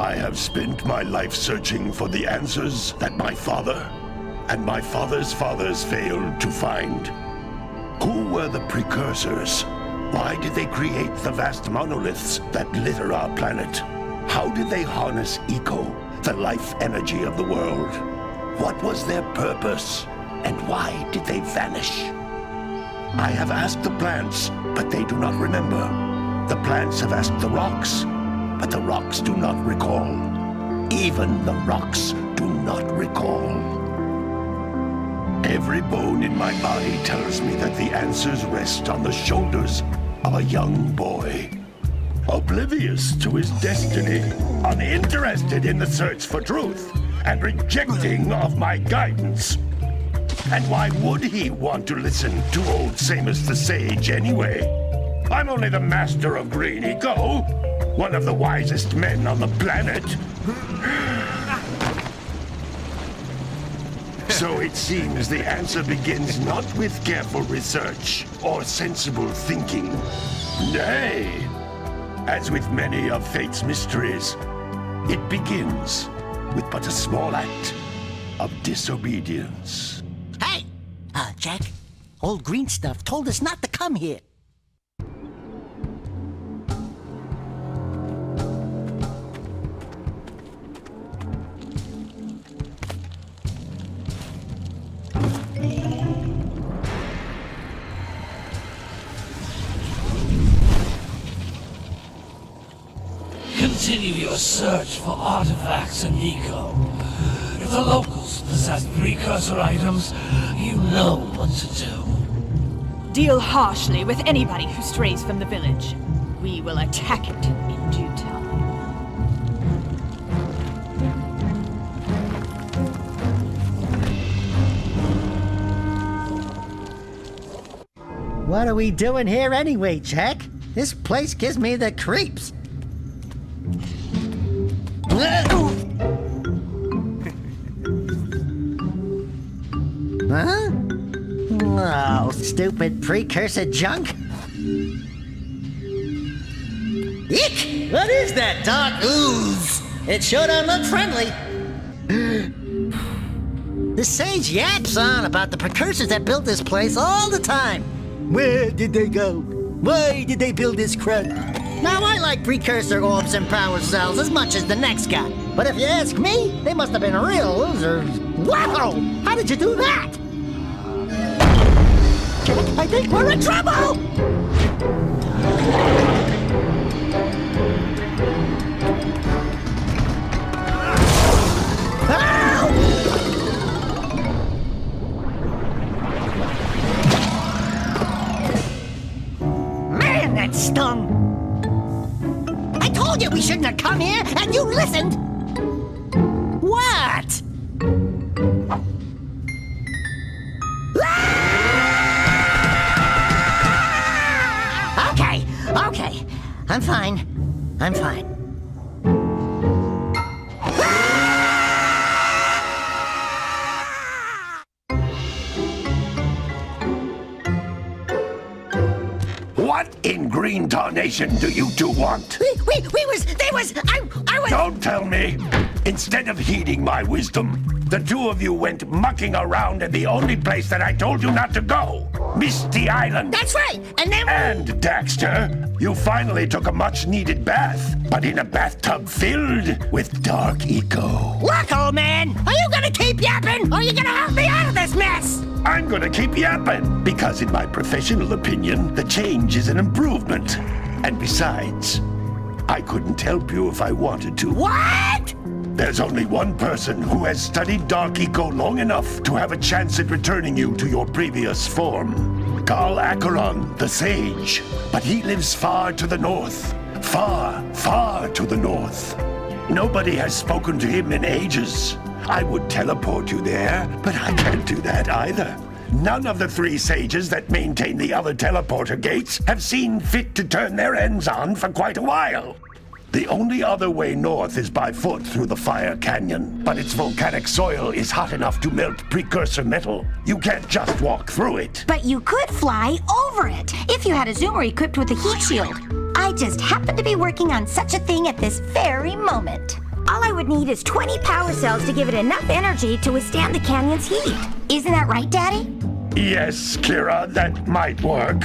I have spent my life searching for the answers that my father and my father's fathers failed to find. Who were the Precursors? Why did they create the vast monoliths that litter our planet? How did they harness eco, the life energy of the world? What was their purpose, and why did they vanish? I have asked the plants, but they do not remember. The plants have asked the rocks, but the rocks do not recall. Even the rocks do not recall. Every bone in my body tells me that the answers rest on the shoulders of a young boy. Oblivious to his destiny, uninterested in the search for truth, and rejecting of my guidance. And why would he want to listen to old Samus the Sage anyway? I'm only the master of green eco, one of the wisest men on the planet. So it seems the answer begins not with careful research or sensible thinking. Nay, as with many of fate's mysteries, it begins with but a small act of disobedience. Hey! Jak, old green stuff told us not to come here. Continue your search for artifacts and eco. If the locals possess precursor items, you know what to do. Deal harshly with anybody who strays from the village. We will attack it in due time. What are we doing here anyway, Jak? This place gives me the creeps. Huh? Oh, stupid precursor junk. Eek! What is that dark ooze? It sure don't look friendly. The sage yaps on about the precursors that built this place all the time. Where did they go? Why did they build this crud? Now, I like precursor orbs and power cells as much as the next guy. But if you ask me, they must have been real losers. Wow! How did you do that? Jak, I think we're in trouble! Man, that stung! I told you we shouldn't have come here, and you listened! What? Okay. I'm fine. What in green tarnation do you two want? I was... Don't tell me! Instead of heeding my wisdom, the two of you went mucking around in the only place that I told you not to go! Misty Island! That's right! And Daxter, you finally took a much-needed bath, but in a bathtub filled with dark eco. Look, old man! Are you gonna keep yapping, or are you gonna help me out of this mess? I'm gonna keep yapping, because in my professional opinion, the change is an improvement. And besides, I couldn't help you if I wanted to. What? There's only one person who has studied Dark Eco long enough to have a chance at returning you to your previous form. Carl Acheron, the Sage. But he lives far to the north. Far, far to the north. Nobody has spoken to him in ages. I would teleport you there, but I can't do that either. None of the three sages that maintain the other teleporter gates have seen fit to turn their ends on for quite a while. The only other way north is by foot through the Fire Canyon, but its volcanic soil is hot enough to melt precursor metal. You can't just walk through it. But you could fly over it if you had a zoomer equipped with a heat shield. I just happen to be working on such a thing at this very moment. All I would need is 20 power cells to give it enough energy to withstand the canyon's heat. Isn't that right, Daddy? Yes, Kira, that might work.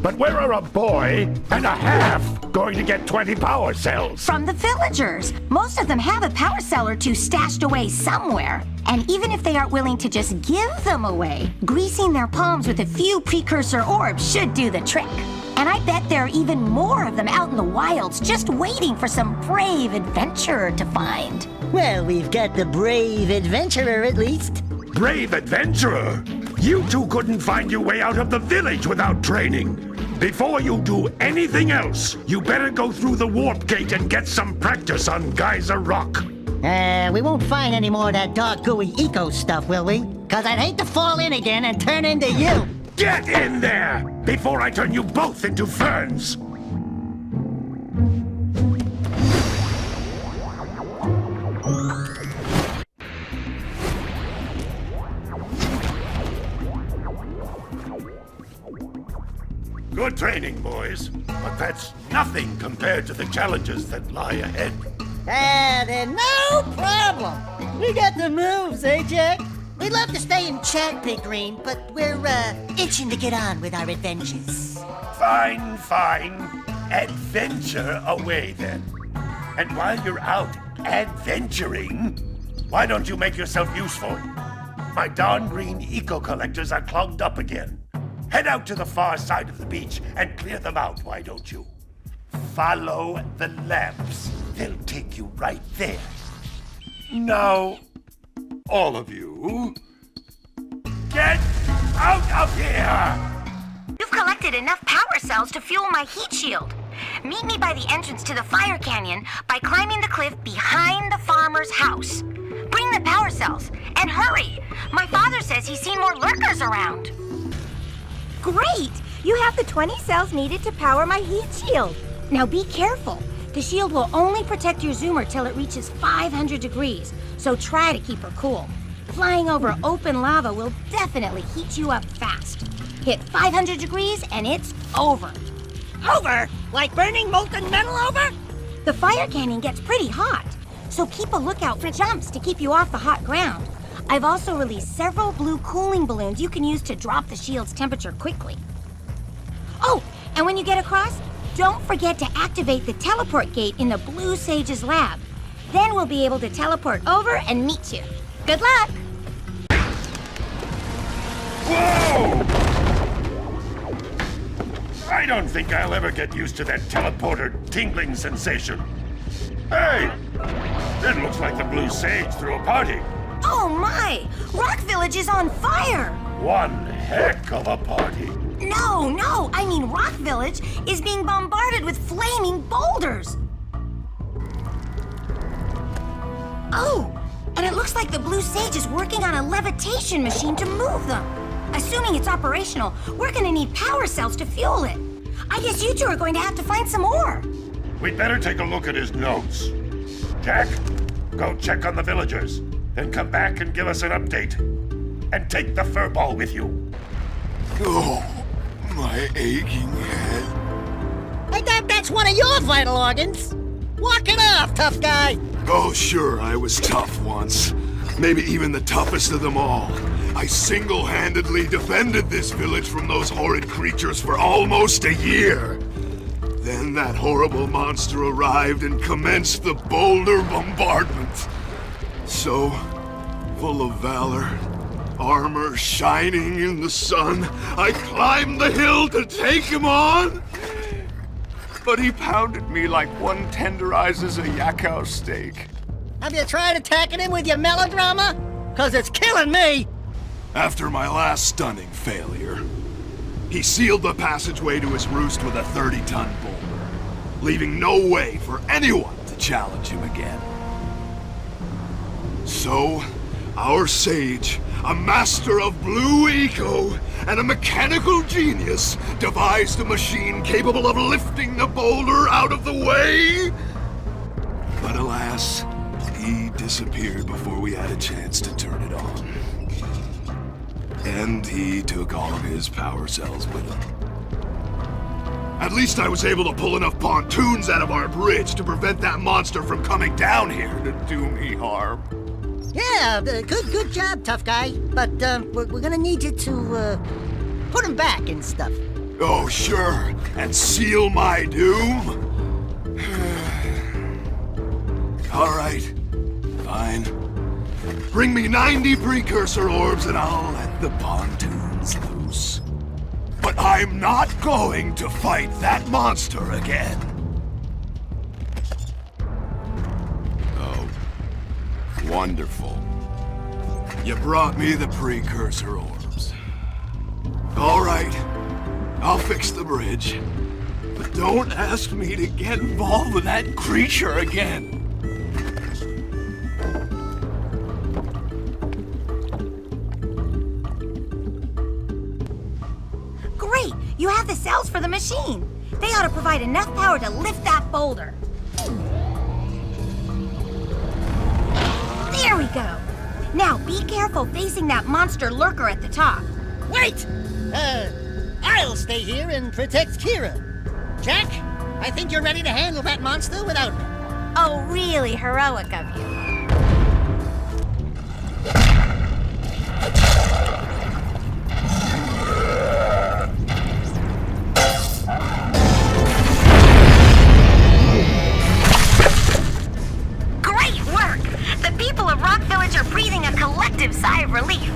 But where are a boy and a half going to get 20 power cells? From the villagers. Most of them have a power cell or two stashed away somewhere. And even if they aren't willing to just give them away, greasing their palms with a few precursor orbs should do the trick. And I bet there are even more of them out in the wilds just waiting for some brave adventurer to find. Well, we've got the brave adventurer at least. Brave adventurer? You two couldn't find your way out of the village without training. Before you do anything else, you better go through the warp gate and get some practice on Geyser Rock. We won't find any more of that dark gooey eco stuff, will we? 'Cause I'd hate to fall in again and turn into you. Get in there before I turn you both into ferns. Good training, boys, but that's nothing compared to the challenges that lie ahead. Then no problem. We got the moves, eh, Jack? We'd love to stay and chat, Big Green, but we're, itching to get on with our adventures. Fine, fine. Adventure away, then. And while you're out adventuring, why don't you make yourself useful? My darn green eco-collectors are clogged up again. Head out to the far side of the beach and clear them out, why don't you? Follow the lamps. They'll take you right there. Now, all of you, get out of here! You've collected enough power cells to fuel my heat shield. Meet me by the entrance to the fire canyon by climbing the cliff behind the farmer's house. Bring the power cells, and hurry! My father says he's seen more lurkers around. Great! You have the 20 cells needed to power my heat shield. Now be careful. The shield will only protect your zoomer till it reaches 500 degrees, so try to keep her cool. Flying over open lava will definitely heat you up fast. Hit 500 degrees and it's over. Over? Like burning molten metal over? The fire canyon gets pretty hot, so keep a lookout for jumps to keep you off the hot ground. I've also released several blue cooling balloons you can use to drop the shield's temperature quickly. Oh, and when you get across, don't forget to activate the teleport gate in the Blue Sage's lab. Then we'll be able to teleport over and meet you. Good luck! Whoa! I don't think I'll ever get used to that teleporter tingling sensation. Hey! It looks like the Blue Sage threw a party. Oh my! Rock Village is on fire! One heck of a party. No, I mean Rock Village is being bombarded with flaming boulders. Oh, and it looks like the Blue Sage is working on a levitation machine to move them. Assuming it's operational, we're gonna need power cells to fuel it. I guess you two are going to have to find some more. We'd better take a look at his notes. Jack, go check on the villagers. Then come back and give us an update. And take the furball with you. Oh, my aching head. I thought that's one of your vital organs. Walk it off, tough guy. Oh, sure, I was tough once. Maybe even the toughest of them all. I single-handedly defended this village from those horrid creatures for almost a year. Then that horrible monster arrived and commenced the boulder bombardment. So, full of valor, armor shining in the sun, I climbed the hill to take him on. But he pounded me like one tenderizes a yakao steak. Have you tried attacking him with your melodrama? 'Cause it's killing me. After my last stunning failure, he sealed the passageway to his roost with a 30-ton boulder, leaving no way for anyone to challenge him again. So, our sage, a master of blue eco and a mechanical genius, devised a machine capable of lifting the boulder out of the way. But alas, he disappeared before we had a chance to turn it on. And he took all of his power cells with him. At least I was able to pull enough pontoons out of our bridge to prevent that monster from coming down here to do me harm. Yeah, good job, tough guy. But we're gonna need you to put him back and stuff. Oh, sure. And seal my doom? All right. Fine. Bring me 90 Precursor orbs and I'll let the pontoons loose. But I'm not going to fight that monster again. Oh. Wonderful. You brought me the Precursor orbs. All right. I'll fix the bridge. But don't ask me to get involved with that creature again. Great! You have the cells for the machine. They ought to provide enough power to lift that boulder. There we go. Now be careful facing that monster lurker at the top. Wait! I'll stay here and protect Kira. Jack, I think you're ready to handle that monster without me. Oh, really heroic of you. Great work! The people of Rock Village are breathing a collective sigh of relief.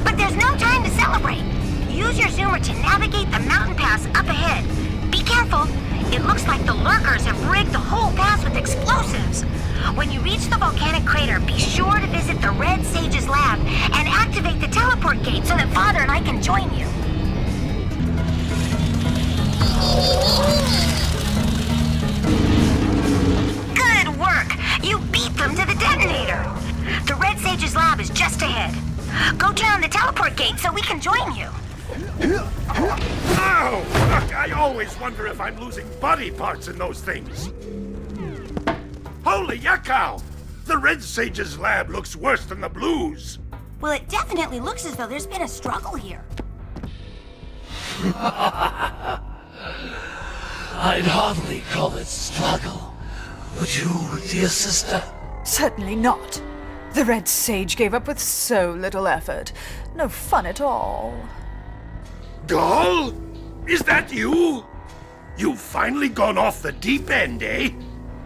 But there's no time to celebrate. Use your zoomer to navigate the mountain pass up ahead. Be careful. It looks like the lurkers have rigged the whole pass with explosives. When you reach the volcanic crater, be sure to visit the Red Sage's lab and activate the teleport gate so that Father and I can join you. Good work! You beat them to the detonator. The Red Sage's lab is just ahead. Go turn on the teleport gate so we can join you. Ow! I always wonder if I'm losing body parts in those things. Holy yakkow! The Red Sage's lab looks worse than the Blues. Well, it definitely looks as though there's been a struggle here. I'd hardly call it struggle. Would you, dear sister? Certainly not. The Red Sage gave up with so little effort. No fun at all. Gall? Is that you? You've finally gone off the deep end, eh?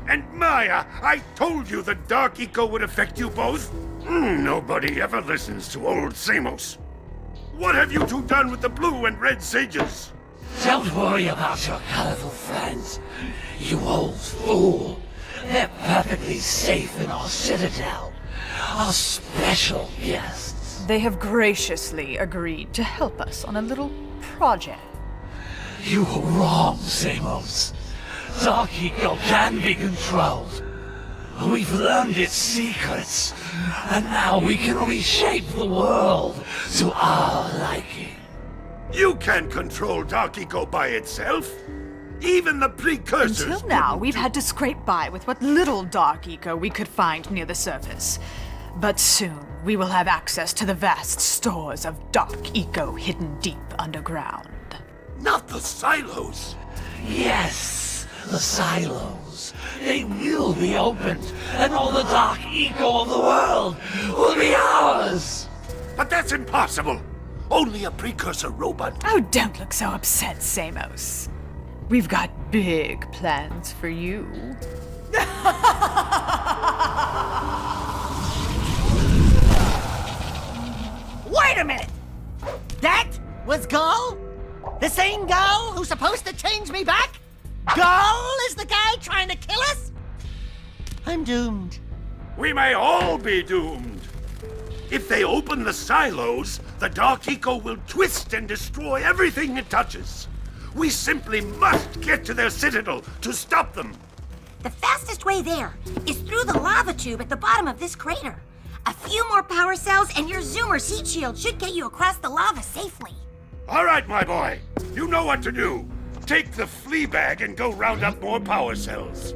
And Maya, I told you the dark eco would affect you both. Nobody ever listens to old Samos. What have you two done with the Blue and Red Sages? Don't worry about your colorful friends, you old fool. They're perfectly safe in our citadel. Our special guests. They have graciously agreed to help us on a little project. You were wrong, Samos. Dark Eco can be controlled. We've learned its secrets, and now we can reshape the world to our liking. You can't control Dark Eco by itself. Even the Precursors. Until now, we've had to scrape by with what little Dark Eco we could find near the surface. But soon, we will have access to the vast stores of Dark Eco hidden deep underground. Not the silos. Yes, the silos. They will be opened, and all the Dark Eco of the world will be ours. But that's impossible. Only a Precursor robot. Oh, don't look so upset, Samos. We've got big plans for you. Wait a minute! That was Gall? The same Gall who's supposed to change me back? Gall is the guy trying to kill us? I'm doomed. We may all be doomed. If they open the silos, the Dark Eco will twist and destroy everything it touches. We simply must get to their citadel to stop them. The fastest way there is through the lava tube at the bottom of this crater. A few more power cells and your Zoomer's heat shield should get you across the lava safely. All right, my boy. You know what to do. Take the flea bag and go round up more power cells.